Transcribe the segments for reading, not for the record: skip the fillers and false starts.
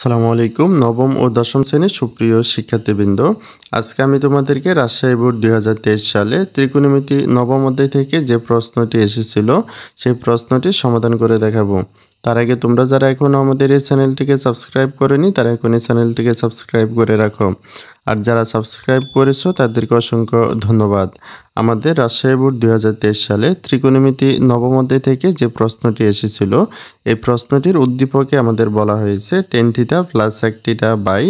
আসসালামু আলাইকুম। নবম ও দশম শ্রেণীর সুপ্রিয় শিক্ষার্থীবৃন্দ, আজকে আমি তোমাদেরকে রাজশাহী বোর্ড ২০২৩ সালে ত্রিকোণমিতি নবম অধ্যায় থেকে যে প্রশ্নটি এসেছিল সেই প্রশ্নটির সমাধান করে দেখাবো। তার আগে তোমরা যারা এখনও আমাদের এই চ্যানেলটিকে সাবস্ক্রাইব করেনি তারা এখন এই চ্যানেলটিকে সাবস্ক্রাইব করে রাখো। আর যারা সাবস্ক্রাইব করেছো তাদেরকে অসংখ্য ধন্যবাদ। আমাদের রাজশাহী বোর্ড ২০২৩ সালে ত্রিকোণমিতি নবম অধ্যায় থেকে যে প্রশ্নটি এসেছিল এই প্রশ্নটির উদ্দীপকে আমাদের বলা হয়েছে tan θ plus sec θ by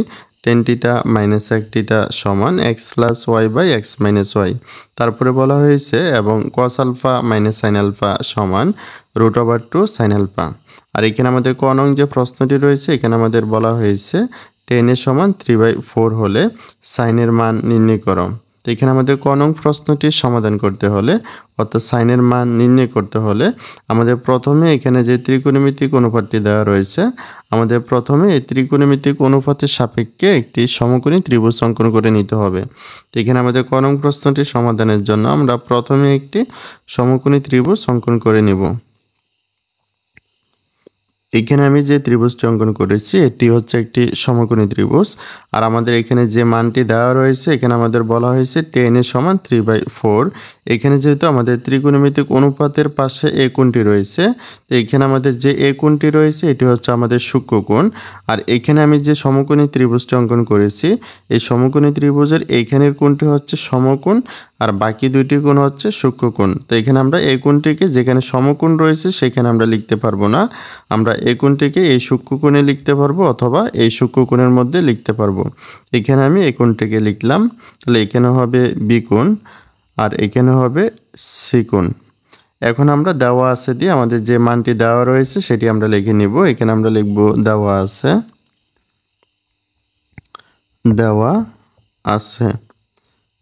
tan θ minus sec θ সমান x plus y by x minus y। তারপরে বলা হয়েছে এবং cos alpha minus sin alpha সমান √2 sin আলফা। আর এখানে আমাদের ক নং যে প্রশ্নটি রয়েছে এখানে আমাদের বলা হয়েছে tan এর সমান 3/4 হলে sin এর মান নির্ণয় করো। তো এখানে আমাদের ক নং প্রশ্নটির সমাধান করতে হলে অর্থাৎ সাইনের মান নির্ণয় করতে হলে আমাদের প্রথমে এখানে যে ত্রিকোণমিতিক অনুপাতটি দেওয়া রয়েছে আমাদের প্রথমে এই ত্রিকোণমিতিক অনুপাতের সাপেক্ষে একটি সমকোণী ত্রিভুজ অঙ্কন করে নিতে হবে। তো এখানে আমাদের ক নং প্রশ্নটির সমাধানের জন্য আমরা প্রথমে একটি সমকোণী ত্রিভুজ অঙ্কন করে নিব। এখানে আমি যে ত্রিভুজটি অঙ্কন করেছি এটি হচ্ছে একটি সমকোণী ত্রিভুজ। আর আমাদের এখানে যে মানটি দেওয়া রয়েছে এখানে আমাদের বলা হয়েছে tan এর সমান 3/4। এখানে যেহেতু আমাদের ত্রিকোণমিতিক অনুপাতের পাশে এ কোণটি রয়েছে, তো এখানে আমাদের যে এ কোণটি রয়েছে এটি হচ্ছে আমাদের সূক্ষ্মকোণ। আর এখানে আমি যে সমকোণী ত্রিভুজটি অঙ্কন করেছি এই সমকোণী ত্রিভুজের এইখানের কোণটি হচ্ছে সমকোণ আর বাকি দুইটি কোণ হচ্ছে সূক্ষ্মকোণ। তো এখানে আমরা এই কোণটিকে যেখানে সমকোণ রয়েছে সেখানে আমরা লিখতে পারবো না, আমরা এই কোণটিকে এই সূক্ষ্মকোণে লিখতে পারবো অথবা এই সূক্ষ্মকোণের মধ্যে লিখতে পারবো। এখানে আমি এই কোণটিকে লিখলাম, তাহলে এখানে হবে বি কোণ আর এখানে হবে সি কোণ। এখন আমরা দেওয়া আছে দিয়ে আমাদের যে মানটি দেওয়া রয়েছে সেটি আমরা লিখে নিব। এখানে আমরা লিখব দেওয়া আছে।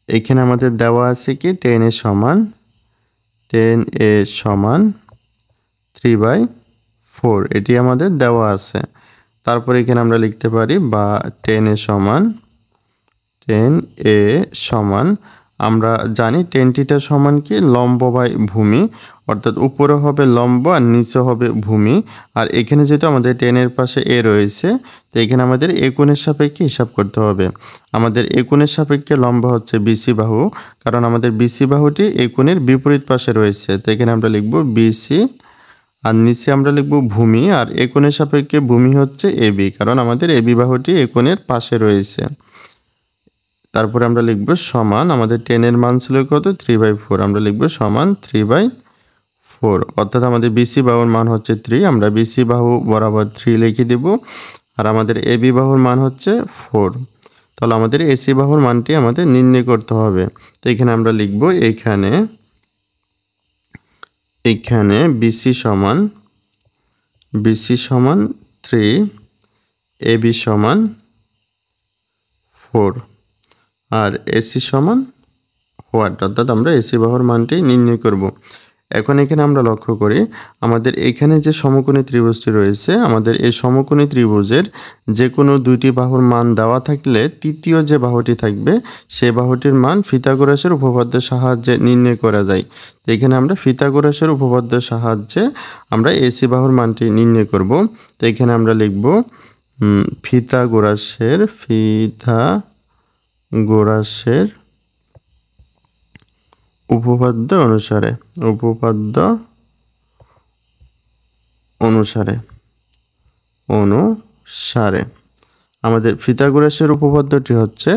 এখানে আমাদের দেওয়া আছে কি tan এর সমান 3/4 এটি আমাদের দেওয়া আছে। তারপরে এখানে আমরা লিখতে পারি বা tan এ সমান আমরা জানি tan θ সমান কি লম্ব বাই ভূমি, অর্থাৎ উপরে হবে লম্ব আর নিচে হবে ভূমি। আর এখানে যেহেতু আমাদের tan এর পাশে এ রয়েছে তো এখানে আমাদের এ কোণের সাপেক্ষে হিসাব করতে হবে। আমাদের এ কোণের সাপেক্ষে লম্ব হচ্ছে BC বাহু, কারণ আমাদের BC বাহুটি এ কোণের বিপরীত পাশে রয়েছে। তো এখানে আমরা লিখব BC আর নিচে আমরা লিখব ভূমি, আর এ কোণের সাপেক্ষে ভূমি হচ্ছে AB, কারণ আমাদের AB বাহুটি এ কোণের পাশে রয়েছে। তারপরে আমরা লিখব সমান, আমাদের tan এর মান ছিল কত 3/4, আমরা লিখব সমান 3/4, অর্থাৎ আমাদের BC বাহুর মান হচ্ছে 3, আমরা BC বাহু বরাবর 3 লিখে দেব। আর আমাদের AB বাহুর মান হচ্ছে 4, তাহলে আমাদের AC বাহুর মানটি আমাদের নির্ণয় করতে হবে। তো এখানে আমরা লিখব এখানে BC সমান 3, AB সমান 4 আর AC সমান 1, অর্থাৎ আমরা AC বাহুর মানটি নির্ণয় করব। এখন এখানে আমরা লক্ষ্য করি আমাদের এখানে যে সমকোণী ত্রিভুজটি রয়েছে আমাদের এই সমকোণী ত্রিভুজের যে কোনো দুইটি বাহুর মান দেওয়া থাকলে তৃতীয় যে বাহুটি থাকবে সেই বাহুটির মান পিথাগোরাসের উপপাদ্যের সাহায্যে নির্ণয় করা যায়। তো এখানে আমরা পিথাগোরাসের উপপাদ্যের সাহায্যে আমরা AC বাহুর মানটি নির্ণয় করব। তো এখানে আমরা লিখব পিথাগোরাসের উপপাদ্য অনুসারে আমাদের পিথাগোরাসের উপপাদ্যটি হচ্ছে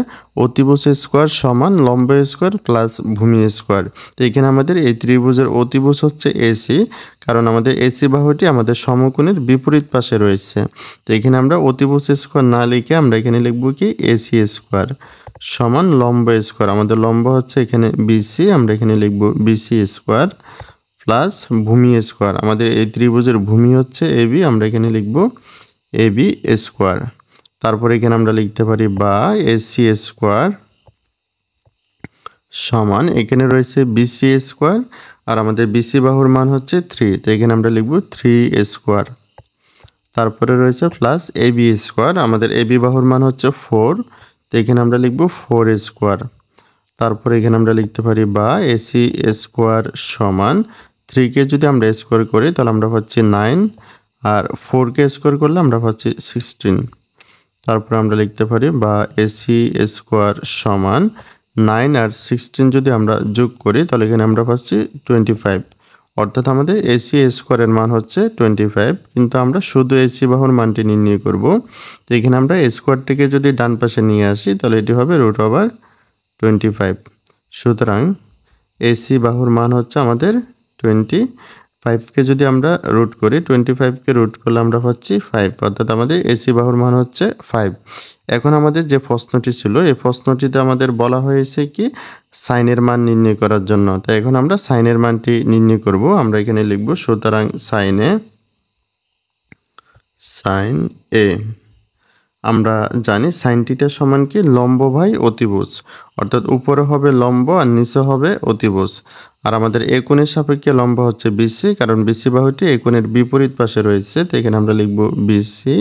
অতিভুজ স্কয়ার সমান লম্ব স্কয়ার প্লাস ভূমি স্কয়ার। তো এখানে আমাদের এই ত্রিভুজের অতিভুজ হচ্ছে AC, কারণ আমাদের AC বাহুটি আমাদের সমকোণের বিপরীত পাশে রয়েছে। তো এখানে আমরা অতিভুজ স্কয়ার না লিখে আমরা এখানে লিখব কি AC স্কয়ার সমান লম্ব স্কয়ার, আমাদের লম্ব হচ্ছে এখানে BC, আমরা এখানে লিখব BC স্কয়ার প্লাস ভূমি স্কয়ার, আমাদের এই ত্রিভুজের ভূমি হচ্ছে AB, আমরা এখানে লিখব AB স্কয়ার। তারপরে এখানে আমরা লিখতে পারি বা AC স্কয়ার সমান এখানে রয়েছে BC স্কয়ার আর আমাদের BC বাহুর মান হচ্ছে 3, তো এখানে আমরা লিখব 3 স্কয়ার। তারপরে রয়েছে প্লাস AB স্কয়ার, আমাদের AB বাহুর মান হচ্ছে 4, তো এখানে আমরা লিখব 4 স্কয়ার। তারপরে এখানে আমরা লিখতে পারি বা AC স্কয়ার সমান 3 কে যদি আমরা স্কয়ার করি তাহলে আমরা পাচ্ছি 9 আর 4 কে স্কয়ার করলে আমরা পাচ্ছি 16। তারপর আমরা লিখতে পারি বা এসি স্কোয়ার সমান 9 আর 16 যদি আমরা যোগ করি তাহলে এখানে আমরা পাচ্ছি 25। অর্থাৎ আমাদের এসি স্কোয়ারের মান হচ্ছে 25, কিন্তু আমরা শুধু এসি বাহুর মানটি নির্ণয় করব। তো এখানে আমরা স্কোয়ারটিকে যদি ডান পাশে নিয়ে আসি তাহলে এটি হবে √25। সুতরাং এসি বাহুর মান হচ্ছে আমাদের 25কে যদি আমরা রুট করি, 25কে রুট করলে আমরা পাচ্ছি 5, অর্থাৎ আমাদের এসি বাহুর মান হচ্ছে 5। এখন আমাদের যে প্রশ্নটি ছিল এই প্রশ্নটিতে আমাদের বলা হয়েছে কি সাইনের মান নির্ণয় করার জন্য। তাই এখন আমরা সাইনের মানটি নির্ণয় করব। আমরা এখানে লিখব সুতরাং সাইন এ আমরা জানি সাইন থিটা সমান কি লম্ব বাই অতিভুজ, অর্থাৎ উপরে হবে লম্ব আর নিচে হবে অতিভুজ। আর আমাদের এ কোণের সাপেক্ষে লম্ব হচ্ছে বিসি, কারণ বিসি বাহুটি এ কোণের বিপরীত পাশে রয়েছে। তো এখানে আমরা লিখব বিসি,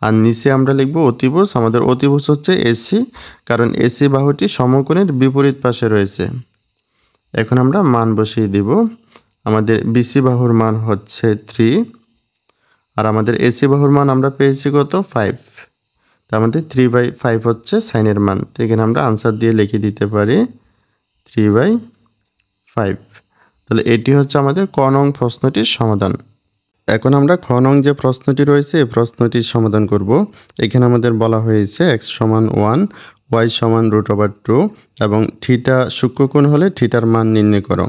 আর নিচে আমরা লিখব অতিভুজ। আমাদের অতিভুজ হচ্ছে এসি, কারণ এসি বাহুটি সমকোণের বিপরীত পাশে রয়েছে। এখন আমরা মান বসিয়ে দিব। আমাদের বিসি বাহুর মান হচ্ছে 3, আর আমাদের এসি বাহুর মান আমরা পেয়েছি কত 5। তার মধ্যে 3/5 হচ্ছে সাইনের মান। তো এখানে আমরা আনসার দিয়ে লিখে দিতে পারি 3/5। তাহলে এটি হচ্ছে আমাদের ক নং প্রশ্নটির সমাধান। এখন আমরা খ নং যে প্রশ্নটি রয়েছে এই প্রশ্নটির সমাধান করব। এখানে আমাদের বলা হয়েছে x সমান 1, y সমান √2 এবং থিটা সূক্ষ্মকোণ হলে থিটার মান নির্ণয় করো।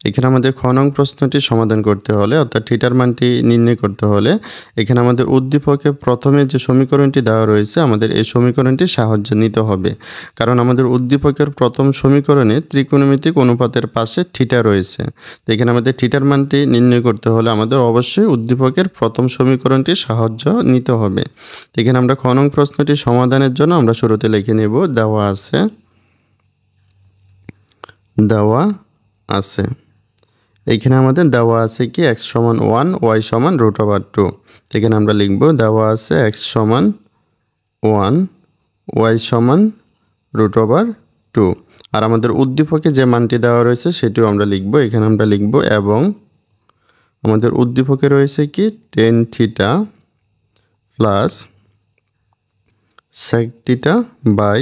এখানে আমাদের খ নং প্রশ্নটি সমাধান করতে হলে, অর্থাৎ থিটার মানটি নির্ণয় করতে হলে, এখানে আমাদের উদ্দীপকে প্রথমে যে সমীকরণটি দেওয়া রয়েছে আমাদের এই সমীকরণটি সাহায্য নিতে হবে। কারণ আমাদের উদ্দীপকের প্রথম সমীকরণে ত্রিকোণমিতিক অনুপাতের পাশে থিটা রয়েছে। তো এখানে আমাদের থিটার মানটি নির্ণয় করতে হলে আমাদের অবশ্যই উদ্দীপকের প্রথম সমীকরণটির সাহায্য নিতে হবে। এখানে আমরা খ নং প্রশ্নটি সমাধানের জন্য আমরা শুরুতে লিখে নেব দেওয়া আছে। এখানে আমাদের দেওয়া আছে কি x সমান 1, y সমান √2। এখানে আমরা লিখব দেওয়া আছে x সমান 1, y সমান √2। আর আমাদের উদ্দীপকে যে মানটি দেওয়া রয়েছে সেটিও আমরা লিখব। এখানে আমরা লিখব এবং আমাদের উদ্দীপকে রয়েছে কি tan theta plus sec theta by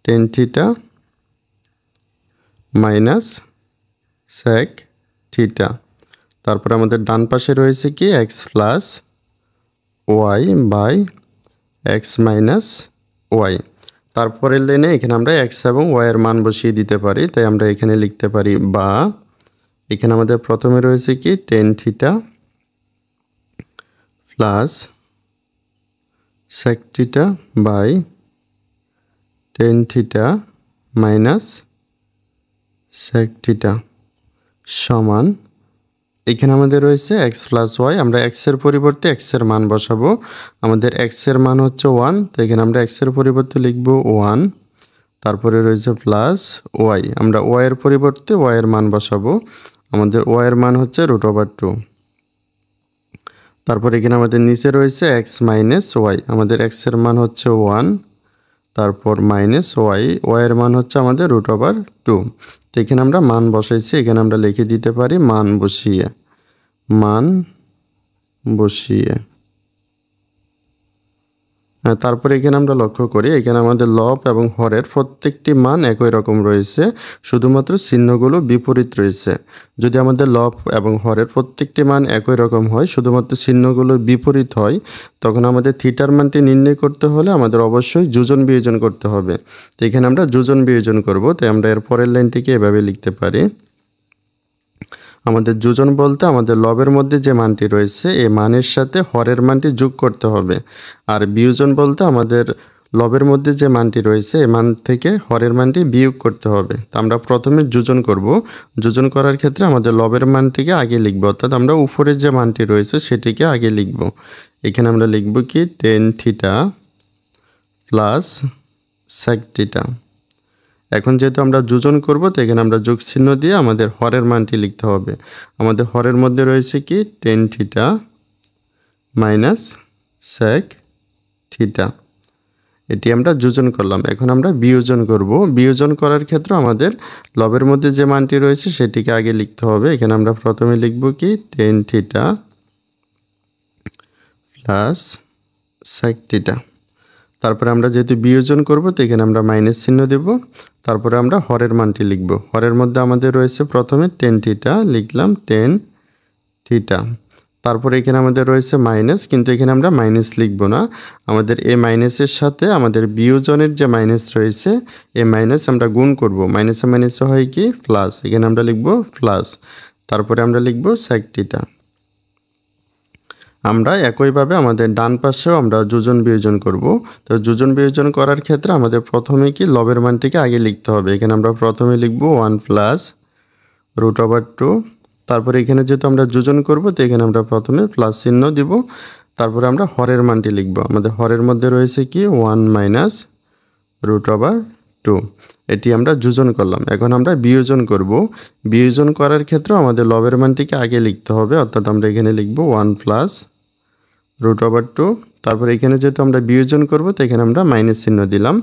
tan theta minus sec theta. তারপর আমাদের ডান পাশে রয়েছে কি x plus y by x minus y। তারপরের লাইনে এখানে আমরা x এবং y এর মান বসিয়ে দিতে পারি। তাই আমরা এখানে লিখতে পারি বা এখানে আমাদের প্রথমে রয়েছে কি tan theta plus sec theta by tan theta minus sec theta সমান এখানে আমাদের রয়েছে x প্লাস y। আমরা x এর পরিবর্তে x এর মান বসাবো। আমাদের x এর মান হচ্ছে 1, তো এখানে আমরা x এর পরিবর্তে লিখব 1। তারপরে রয়েছে প্লাস y, আমরা y এর পরিবর্তে y এর মান বসাবো। আমাদের y এর মান হচ্ছে √2। তারপর এখানে আমাদের নিচে রয়েছে x মাইনাস y, আমাদের x এর মান হচ্ছে 1, তারপর মাইনাস y, y এর মান হচ্ছে আমাদের √2। তো এখানে আমরা মান বসাইছি, এখানে আমরা লিখে দিতে পারি মান বসিয়ে। তারপরে এখানে আমরা লক্ষ্য করি এখানে আমাদের লব এবং হরের প্রত্যেকটি মান একই রকম রয়েছে, শুধুমাত্র চিহ্নগুলো বিপরীত রয়েছে। যদি আমাদের লব এবং হরের প্রত্যেকটি মান একই রকম হয়, শুধুমাত্র চিহ্নগুলো বিপরীত হয়, তখন আমাদের থিটার মানটি নির্ণয় করতে হলে আমাদের অবশ্যই যোজন বিয়োজন করতে হবে। তো এখানে আমরা যোজন বিয়োজন করব। তাই আমরা এর পরের লাইনটিকে এভাবে লিখতে পারি। আমাদের যোজন বলতে আমাদের লবের মধ্যে যে মানটি রয়েছে এই মানের সাথে হরের মানটি যোগ করতে হবে। আর বিয়োজন বলতে আমাদের লবের মধ্যে যে মানটি রয়েছে এই মান থেকে হরের মানটি বিয়োগ করতে হবে। তো আমরা প্রথমে যোজন করব। যোজন করার ক্ষেত্রে আমাদের লবের মানটিকে আগে লিখব, অর্থাৎ আমরা উপরে যে মানটি রয়েছে সেটিকে আগে লিখব। এখানে আমরা লিখব কি tan theta plus sec theta. এখন যেহেতু আমরা যোজন করব তো এখানে আমরা যোগ চিহ্ন দিয়ে আমাদের হরের মানটি লিখতে হবে। আমাদের হরের মধ্যে রয়েছে কি tan theta minus sec theta, এটি আমরা যোজন করলাম। এখন আমরা বিয়োজন করব। বিয়োজন করার ক্ষেত্রে আমাদের লবের মধ্যে যে মানটি রয়েছে সেটিকে আগে লিখতে হবে। এখানে আমরা প্রথমে লিখব কি tan theta plus sec theta. তারপরে আমরা যেহেতু বিয়োজন করব তো এখানে আমরা মাইনাস চিহ্ন দেব। তারপরে আমরা হরের মানটি লিখব। হরের মধ্যে আমাদের রয়েছে প্রথমে টেন থিটা, লিখলাম টেন থিটা। তারপরে এখানে আমাদের রয়েছে মাইনাস, কিন্তু এখানে আমরা মাইনাস লিখব না, আমাদের এই মাইনাসের সাথে আমাদের বিয়োজনের যে মাইনাস রয়েছে এই মাইনাস আমরা গুণ করব। মাইনাসে মাইনাসে হয় কি প্লাস, এখানে আমরা লিখব প্লাস। তারপরে আমরা লিখব সেক থিটা। আমরা একইভাবে আমাদের ডান পাশেও আমরা যোজন বিয়োজন করব। তো যোজন বিয়োজন করার ক্ষেত্রে আমাদের প্রথমে কি লবের মানটিকে আগে লিখতে হবে। এখানে আমরা প্রথমে লিখব 1 প্লাস √/2। তারপরে এখানে যেহেতু আমরা যোজন করব তো এখানে আমরা প্রথমে প্লাস চিহ্ন দিব। তারপরে আমরা হরের মানটি লিখব। আমাদের হরের মধ্যে রয়েছে কি 1 মাইনাস √/2। এটি আমরা যোজন করলাম। এখন আমরা বিয়োজন করব। বিয়োজন করার ক্ষেত্রে আমাদের লবের মানটিকে আগে লিখতে হবে, অর্থাৎ আমরা এখানে লিখব 1 প্লাস √/2। তারপরে এখানে যেহেতু আমরা বিয়োজন করব তো এখানে আমরা মাইনাস চিহ্ন দিলাম।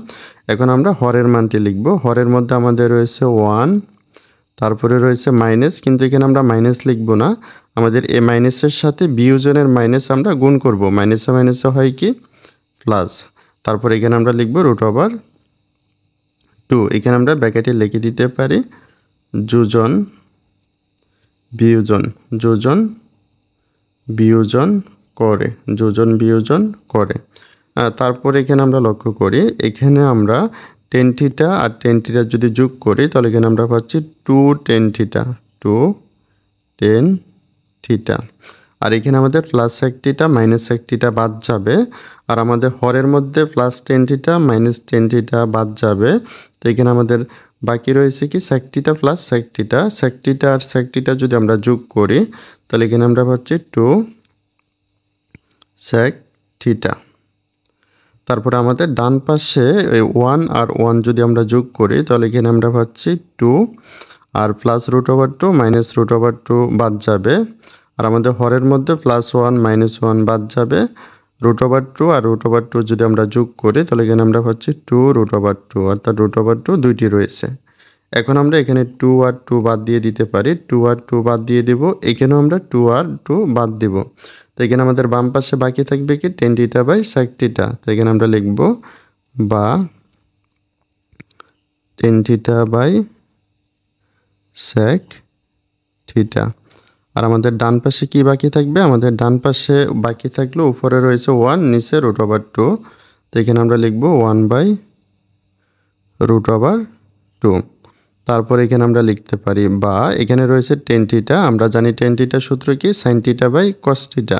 এখন আমরা হরের মানটি লিখব। হরের মধ্যে আমাদের রয়েছে 1, তারপরে রয়েছে মাইনাস, কিন্তু এখানে আমরা মাইনাস লিখব না, আমাদের এই মাইনাসের সাথে বিয়োজনের মাইনাস আমরা গুণ করব। মাইনাসে মাইনাসে হয় কি প্লাস। তারপরে এখানে আমরা লিখব √/2। এখানে আমরা ব্র্যাকেটে লিখে দিতে পারি যোজন বিয়োজন, যোজন বিয়োজন করে, যোজন বিয়োজন করে। তারপরে এখানে আমরা লক্ষ্য করি, এখানে আমরা টেন থিটা আর টেন থিটা যদি যোগ করি তাহলে এখানে আমরা পাচ্ছি 2 টেন থিটা, 2 টেন থিটা। আর এখানে আমাদের plus sec theta minus sec theta বাদ যাবে। আর আমাদের হরের মধ্যে plus tan theta minus tan theta বাদ যাবে। তো এখানে আমাদের বাকি রয়েছে কি sec theta plus sec theta. Sec theta আর সেক থিটা যদি আমরা যোগ করি তাহলে এখানে আমরা পাচ্ছি 2 সেক থিটা। তারপরে আমাদের ডান পাশে 1 আর 1 যদি আমরা যোগ করি তাহলে এখানে আমরা পাচ্ছি 2, আর প্লাস √/2 মাইনাস √/2 বাদ যাবে। আর আমাদের হরের মধ্যে +1 -1 বাদ যাবে। √/2 আর √/2 যদি আমরা যোগ করি তাহলে এখানে আমরা পাচ্ছি 2√/2, অর্থাৎ √/2 দুইটি রয়েছে। এখন আমরা এখানে 2 আর 2 বাদ দিয়ে দিতে পারি, 2 আর 2 বাদ দিয়ে দেব। এখানেও আমরা 2 আর 2 বাদ দেব। তো এখানে আমাদের বাম পাশে বাকি থাকবে কি tan theta by sec theta. তো এখানে আমরা লিখব বা tan theta by sec theta. আর আমাদের ডান পাশে কি বাকি থাকবে, আমাদের ডান পাশে বাকি থাকলে উপরে রয়েছে 1, নিচে √/2। তো এখানে আমরা লিখব 1/√/2। তারপর এখানে আমরা লিখতে পারি বা এখানে রয়েছে টেন থিটা, আমরা জানি টেন থিটার সূত্র কি sine theta by cos theta.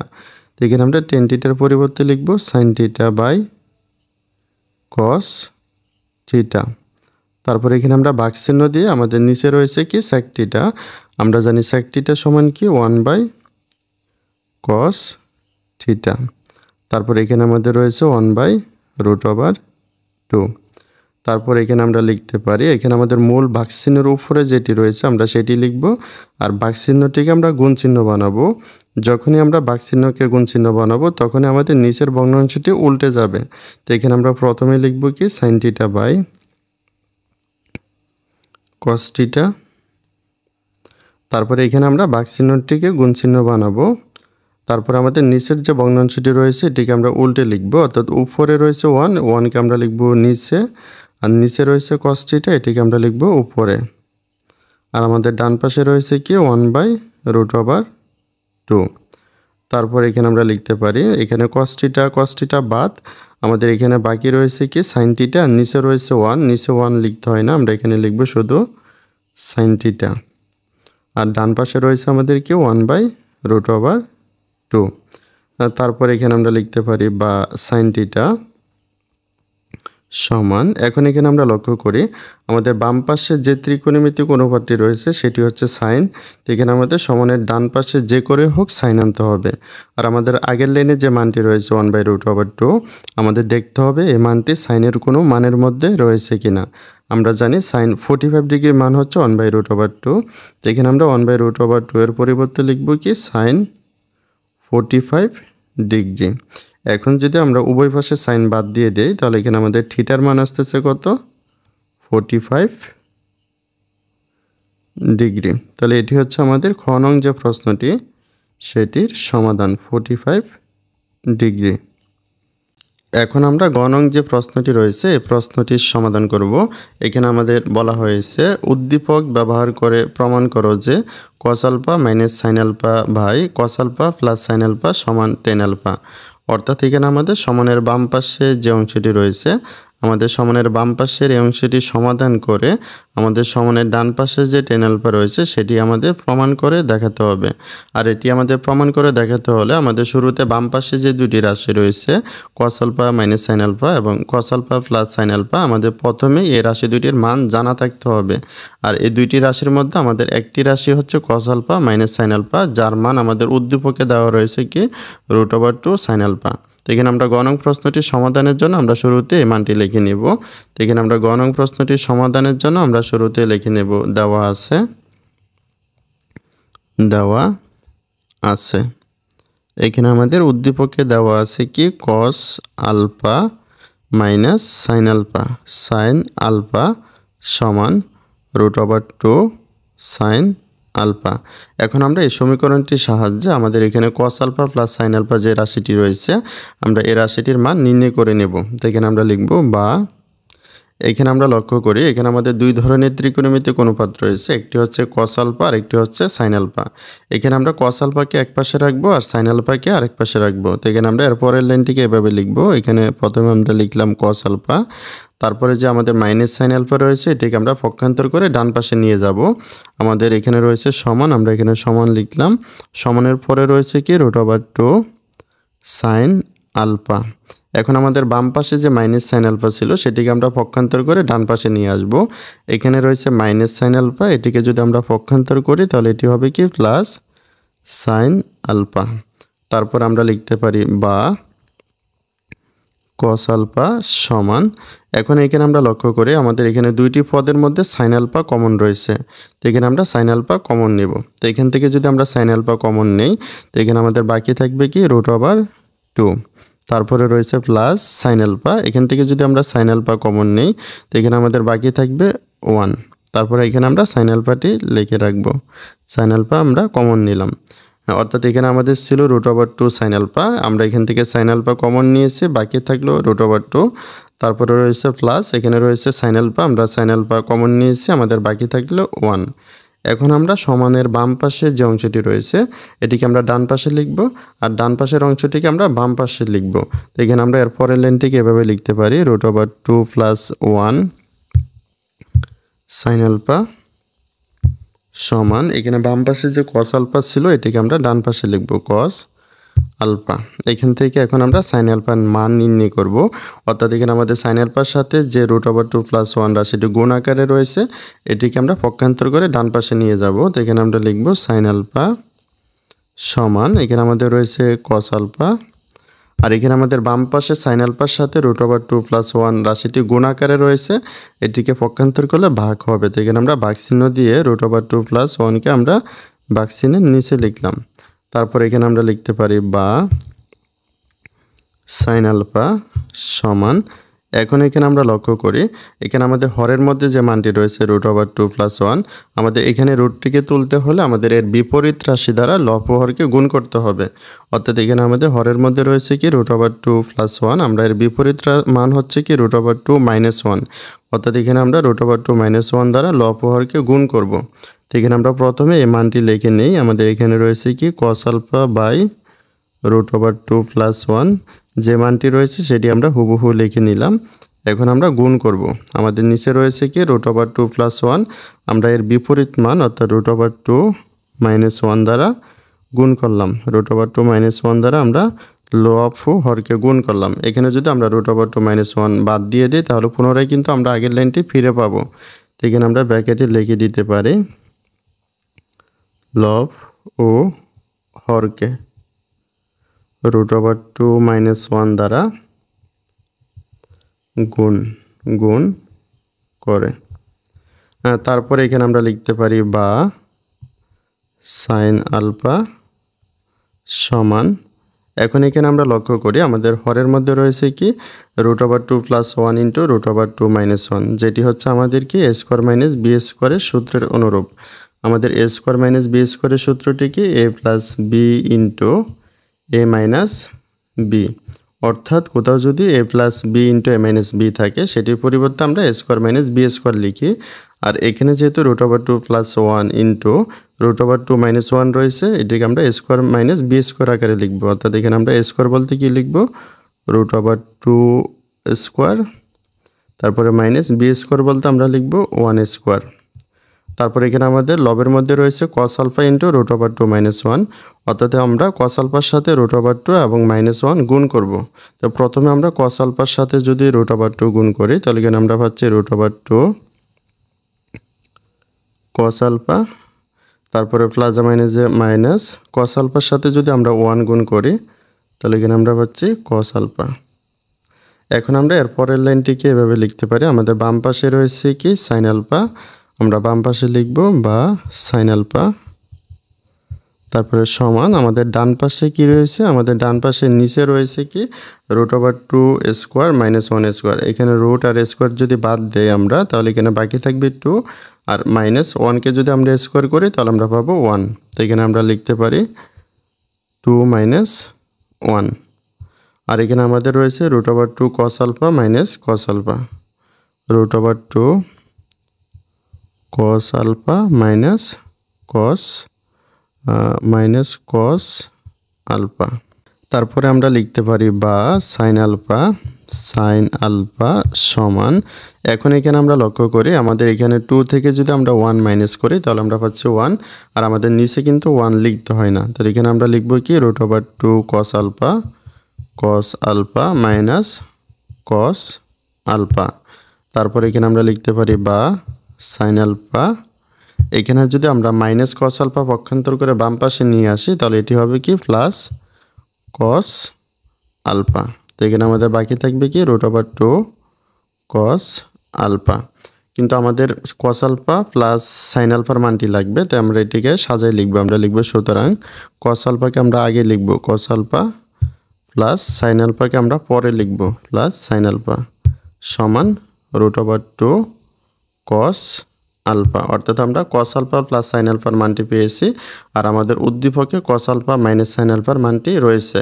তো এখানে আমরা টেন থিটার পরিবর্তে লিখব sine theta by cos theta. তারপর এখানে আমরা ভাগ চিহ্ন দিয়ে আমাদের নিচে রয়েছে কি সেক থিটা, আমরা জানি সেক থিটা সমান কি 1/cos থিটা। তারপর এখানে আমাদের রয়েছে 1/√/2। তারপর এখানে আমরা লিখতে পারি, এখানে আমাদের মূল ভাগ চিহ্নের উপরে যেটি রয়েছে আমরা সেটি লিখব, আর ভাগ চিহ্নটিকে আমরা গুণ চিহ্ন বানাবো। যখনই আমরা ভাগ চিহ্নকে গুণ চিহ্ন বানাবো তখনই আমাদের নিচের ভগ্নাংশটি উল্টে যাবে। তো এখানে আমরা প্রথমে লিখব কি sine theta by cos theta. তারপরে এখানে আমরা ভাগ চিহ্নটিকে গুণ চিহ্ন বানাবো। তারপর আমাদের নিচের যে ভগ্নাংশটি রয়েছে এটিকে আমরা উল্টে লিখব, অর্থাৎ উপরে রয়েছে 1, 1কে আমরা লিখব নিচে, আর নিচে রয়েছে cos থিটা, এটিকে আমরা লিখব উপরে। আর আমাদের ডান পাশে রয়েছে কি 1/√/2। তারপর এখানে আমরা লিখতে পারি, এখানে cos থিটা বাদ আমাদের এখানে বাকি রয়েছে কি সাইন থিটা, আর নিচে রয়েছে 1, নিচে 1 লিখতে হয় না, আমরা এখানে লিখব শুধু সাইন থিটা। আর ডান পাশে রয়েছে আমাদের কি 1/√/2। তারপর এখানে আমরা লিখতে পারি বা সাইন থিটা সমান, এখন এখানে আমরা লক্ষ্য করি আমাদের বাম পাশে যে ত্রিকোণমিতিক অনুপাতটি রয়েছে সেটি হচ্ছে সাইন। তো এখানে আমাদের সমানের ডান পাশে যে করে হোক সাইন আনতে হবে। আর আমাদের আগের লাইনে যে মানটি রয়েছে 1/√/2, আমাদের দেখতে হবে এই মানটি সাইনের কোনো মানের মধ্যে রয়েছে কিনা। আমরা জানি সাইন 45 ডিগ্রির মান হচ্ছে 1/√/2। তো এখানে আমরা 1/√/2 এর পরিবর্তে লিখব কি সাইন 45 ডিগ্রি। এখন যদি আমরা উভয় পাশে সাইন বাদ দিয়ে দেই তাহলে এখানে আমাদের থিটার মান আসতেছে কত 45 ডিগ্রি। তাহলে এটি হচ্ছে আমাদের খ নং যে প্রশ্নটি সেটির সমাধান 45 ডিগ্রি। এখন আমরা গ নং যে প্রশ্নটি রয়েছে এই প্রশ্নটির সমাধান করব। এখানে আমাদের বলা হয়েছে উদ্দীপক ব্যবহার করে প্রমাণ করো যে cos alpha minus sine alpha by cos alpha plus sine alpha সমান টেন আলফা। অর্থাৎ এখানে আমাদের সমানের বাম পাশে যে অংশটি রয়েছে আমাদের সমানের বাম পাশের এই অংশটি সমাধান করে আমাদের সমানের ডান পাশে যে টেন আলফা রয়েছে সেটি আমাদের প্রমাণ করে দেখাতে হবে। আর এটি আমাদের প্রমাণ করে দেখাতে হলে আমাদের শুরুতে বাম পাশে যে দুটি রাশি রয়েছে cos alpha minus sine alpha এবং cos alpha plus sine alpha আমাদের প্রথমেই এই রাশি দুটির মান জানা থাকতে হবে। আর এই দুইটি রাশির মধ্যে আমাদের একটি রাশি হচ্ছে cos alpha minus sine alpha, যার মান আমাদের উদ্দীপকে দেওয়া রয়েছে কি √2 সাইন আলফা। তো এখানে আমরা গ নং প্রশ্নটির সমাধানের জন্য আমরা শুরুতে এই মানটি লিখে নেব। তো এখানে আমরা গ নং প্রশ্নটির সমাধানের জন্য আমরা শুরুতে লিখে নেব দেওয়া আছে এখানে আমাদের উদ্দীপকে দেওয়া আছে কি cos alpha minus sine alpha সমান √2 সাইন আলফা। এখন আমরা এই সমীকরণটির সাহায্যে আমাদের এখানে cos alpha plus sine alpha যে রাশিটি রয়েছে আমরা এই রাশিটির মান নির্ণয় করে নেব। তো এখানে আমরা লিখব বা এখানে আমরা লক্ষ্য করি এখানে আমাদের দুই ধরনের ত্রিকোণমিতিক অনুপাত রয়েছে, একটি হচ্ছে cos আলফা আর একটি হচ্ছে সাইন আলফা। এখানে আমরা cos আলফাকে এক পাশে রাখবো আর সাইন আলফাকে আরেক পাশে রাখবো। তো এখানে আমরা এর পরের লাইনটিকে এভাবে লিখব। এখানে প্রথমে আমরা লিখলাম cos আলফা, তারপরে যে আমাদের মাইনাস সাইন আলফা রয়েছে এটিকে আমরা পক্ষান্তর করে ডান পাশে নিয়ে যাব। আমাদের এখানে রয়েছে সমান, আমরা এখানে সমান লিখলাম, সমানের পরে রয়েছে কি √2 সাইন আলফা। এখন আমাদের বাম পাশে যে মাইনাস সাইন আলফা ছিল সেটিকে আমরা পক্ষান্তর করে ডান পাশে নিয়ে আসব। এখানে রয়েছে মাইনাস সাইন আলফা, এটিকে যদি আমরা পক্ষান্তর করি তাহলে এটি হবে কি প্লাস সাইন আলফা। তারপর আমরা লিখতে পারি বা cos আলফা সমান, এখন এখানে আমরা লক্ষ্য করি আমাদের এখানে দুইটি পদের মধ্যে সাইন আলফা কমন রয়েছে। তো এখানে আমরা সাইন আলফা কমন নেব। তো এখান থেকে যদি আমরা সাইন আলফা কমন নেই তো এখানে আমাদের বাকি থাকবে কি √2, তারপরে রয়েছে প্লাস সাইন আলফা। এখান থেকে যদি আমরা সাইন আলফা কমন নেই তো এখানে আমাদের বাকি থাকবে 1, তারপরে এখানে আমরা সাইন আলফাটি লিখে রাখবো। সাইন আলফা আমরা কমন নিলাম, অর্থাৎ এখানে আমাদের ছিল √2 সাইন আলফা, আমরা এখান থেকে সাইন আলফা কমন নিয়েছি, বাকি থাকলো √2, তারপরে রয়েছে প্লাস, এখানে রয়েছে সাইন আলফা, আমরা সাইন আলফা কমন নিয়েছি, আমাদের বাকি থাকলো 1। এখন আমরা সমানের বাম পাশে যে অংশটি রয়েছে এটিকে আমরা ডান পাশে লিখব আর ডান পাশের অংশটিকে আমরা বাম পাশে লিখব। এখানে আমরা এর পরের লাইনটিকে এভাবে লিখতে পারি √2 + 1 সাইন আলফা সমান, এখানে বাম পাশে যে cos আলফা ছিল এটিকে আমরা ডান পাশে লিখব cos আলফা। এখান থেকে এখন আমরা সাইন আলফার মান নির্ণয় করব, অর্থাৎ এখানে আমাদের সাইন আলফার সাথে যে √2 + 1 রাশিটি গুণ আকারে রয়েছে এটিকে আমরা পক্ষান্তর করে ডান পাশে নিয়ে যাব। তো এখানে আমরা লিখব সাইন আলফা সমান, এখানে আমাদের রয়েছে cos আলফা আর এখানে আমাদের বাম পাশে সাইন আলফার সাথে √2 + 1 রাশিটি গুণ আকারে রয়েছে, এটিকে পক্ষান্তর করলে ভাগ হবে। তো এখানে আমরা ভাগ চিহ্ন দিয়ে √2 + 1কে আমরা ভাগ চিহ্নের নিচে লিখলাম। তারপর এখানে আমরা লিখতে পারি বা সাইন আলফা সমান, এখন এখানে আমরা লক্ষ্য করি এখানে আমাদের হরের মধ্যে যে মানটি রয়েছে √2 + 1, আমাদের এখানে রুটটিকে তুলতে হলে আমাদের এর বিপরীত রাশি দ্বারা লব ও হরকে গুণ করতে হবে। অর্থাৎ এখানে আমাদের হরের মধ্যে রয়েছে কি √2 + 1, আমরা এর বিপরীত মান হচ্ছে কি √2 - 1, অর্থাৎ এখানে আমরা √2 - 1 দ্বারা লব ও হরকে গুণ করব। তো এখানে আমরা প্রথমে এই মানটি লিখে নেই, আমাদের এখানে রয়েছে কি cos আলফা বাই √2 + 1, যে মানটি রয়েছে সেটি আমরা হুবহু লিখে নিলাম। এখন আমরা গুণ করব, আমাদের নিচে রয়েছে কি √2 + 1, আমরা এর বিপরীত মান অর্থাৎ √2 - 1 দ্বারা গুণ করলাম। √2 - 1 দ্বারা আমরা লব ও হরকে গুণ করলাম। এখানে যদি আমরা √2 - 1 বাদ দিয়ে দিই তাহলে পুনরায় কিন্তু আমরা আগের লাইনটি ফিরে পাবো। তো এখানে আমরা ব্র্যাকেটে লিখে দিতে পারি লব ও হরকে √2 - 1 দ্বারা গুণ করে। তারপরে এখানে আমরা লিখতে পারি বা সাইন আলফা সমান, এখন এখানে আমরা লক্ষ্য করি আমাদের হরের মধ্যে রয়েছে কি √2 + 1 × √2 - 1, যেটি হচ্ছে আমাদের কি a² - b² সূত্রের অনুরূপ। আমাদের a² - b² সূত্রটি কি a + b × a - b, অর্থাৎ কোথাও যদি a plus B into a minus B থাকে সেটির পরিবর্তে আমরা a square minus B square লিখি। আর এখানে যেহেতু root over 2 plus 1 into root over 2 minus 1 রয়েছে, এটিকে আমরা a square minus B square আকারে লিখব। অর্থাৎ এখানে আমরা a স্কোয়ার বলতে কি লিখব, রুট ওভার 2 স্কোয়ার, তারপরে মাইনাস বি স্কোয়ার বলতে আমরা লিখব 1 স্কোয়ার। তারপর এখানে আমাদের লবের মধ্যে রয়েছে cos alpha into root over 2 minus 1, অর্থাৎ আমরা কস আলফার সাথে রুট ওভার 2 এবং মাইনাস 1 গুণ করব। তো প্রথমে আমরা কস আলফার সাথে যদি রুট ওভার 2 গুণ করি তাহলে এখানে আমরা পাচ্ছি রুট ওভার 2 কস আলফা, তারপরে প্লাস মাইনাসে মাইনাস কস আলফার সাথে যদি আমরা 1 গুণ করি তাহলে এখানে আমরা পাচ্ছি কস আলফা। এখন আমরা এর পরের লাইনটিকে এভাবে লিখতে পারি, আমাদের বাম পাশে রয়েছে কি সাইন আলফা, আমরা বাম পাশে লিখব বা সাইন আলফা, তারপরে সমান আমাদের ডান পাশে কি রয়েছে, আমাদের ডান পাশে নিচে রয়েছে কি root over 2 square minus 1 square. এখানে রুট আর স্কোয়ার যদি বাদ দেই আমরা তাহলে এখানে বাকি থাকবে 2, আর মাইনাস 1কে যদি আমরা স্কোয়ার করি তাহলে আমরা পাবো 1। তো এখানে আমরা লিখতে পারি 2 মাইনাস 1। আর এখানে আমাদের রয়েছে root over 2 cos alpha minus cos alpha, root over 2 cos alpha minus cos alpha. তারপরে আমরা লিখতে পারি বা সাইন আলফা সমান, এখন এখানে আমরা লক্ষ্য করি আমাদের এখানে 2 থেকে যদি আমরা 1 মাইনাস করি তাহলে আমরা পাচ্ছি 1, আর আমাদের নিচে কিন্তু 1 লিখতে হয় না। তাহলে এখানে আমরা লিখব কি root over 2 cos alpha minus cos alpha. তারপরে এখানে আমরা লিখতে পারি বা সাইন আলফা, এখানে যদি আমরা মাইনাস কস আলফা পক্ষান্তর করে বাম পাশে নিয়ে আসি তাহলে এটি হবে কি প্লাস কস আলফা। তো এখানে আমাদের বাকি থাকবে কি রুট ওভার 2 কস আলফা, কিন্তু আমাদের কস আলফা প্লাস সাইন আলফার মানটি লাগবে, তাই আমরা এটিকে সাজাই লিখবো। আমরা লিখবো সুতরাং কস আলফাকে আমরা আগে লিখবো কস আলফা প্লাস সাইন আলফাকে আমরা পরে লিখবো প্লাস সাইন আলফা সমান রুট ওভার 2 কস আলফা। অর্থাৎ আমরা কস আলফা প্লাস সাইন আলফার মানটি পেয়েছি, আর আমাদের উদ্দীপকে কস আলফা মাইনাস সাইন আলফার মানটি রয়েছে।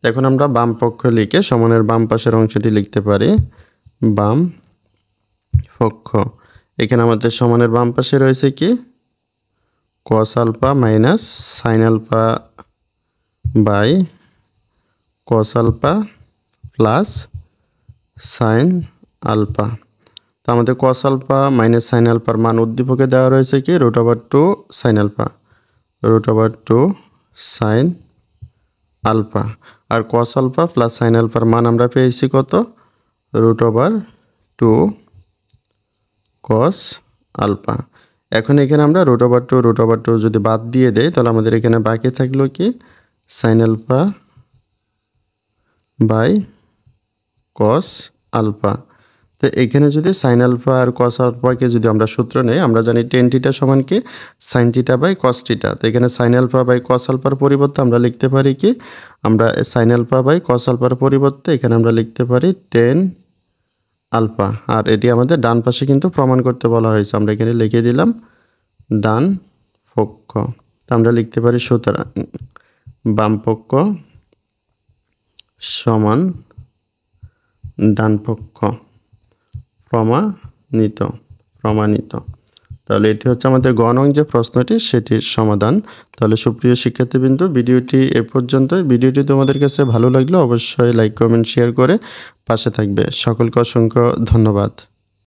এখন আমরা বাম পক্ষ লিখে সমানের বাম পাশের অংশটি লিখতে পারি বাম পক্ষ। এখানে আমাদের সমানের বাম পাশে রয়েছে কি cos alpha minus sine alpha by cos alpha plus sine alpha. তো আমাদের কস আলফা মাইনাস সাইন আলফার মান উদ্দীপকে দেওয়া রয়েছে কি root over 2 sine alpha, root over 2 sine alpha, আর কস আলফা প্লাস সাইন আলফার মান আমরা পেয়েছি কত রুট ওভার 2 কস আলফা। এখন এখানে আমরা রুট ওভার 2 যদি বাদ দিয়ে দেই তাহলে আমাদের এখানে বাকি থাকলো কি sine alpha by cos alpha. তো এখানে যদি সাইন আলফা আর কস আলফাকে যদি আমরা সূত্র নেই, আমরা জানি টেন থিটা সমান কি sine theta by cos theta. তো এখানে সাইন আলফা বাই কস আলফার পরিবর্তে আমরা লিখতে পারি কি, আমরা সাইন আলফা বাই কস আলফার পরিবর্তে এখানে আমরা লিখতে পারি টেন আলফা। আর এটি আমাদের ডান পাশে কিন্তু প্রমাণ করতে বলা হয়েছে, আমরা এখানে লিখে দিলাম ডান পক্ষ। তো আমরা লিখতে পারি সুতরাং বাম পক্ষ সমান ডান পক্ষ প্রমাণিত। তাহলে এটি হচ্ছে আমাদের গ নং যে প্রশ্নটি সেটির সমাধান। তাহলে সুপ্রিয় শিক্ষার্থীবৃন্দ, ভিডিওটি এ পর্যন্তই। ভিডিওটি তোমাদের কাছে ভালো লাগলে অবশ্যই লাইক কমেন্ট শেয়ার করে পাশে থাকবে। সকলকে অসংখ্য ধন্যবাদ।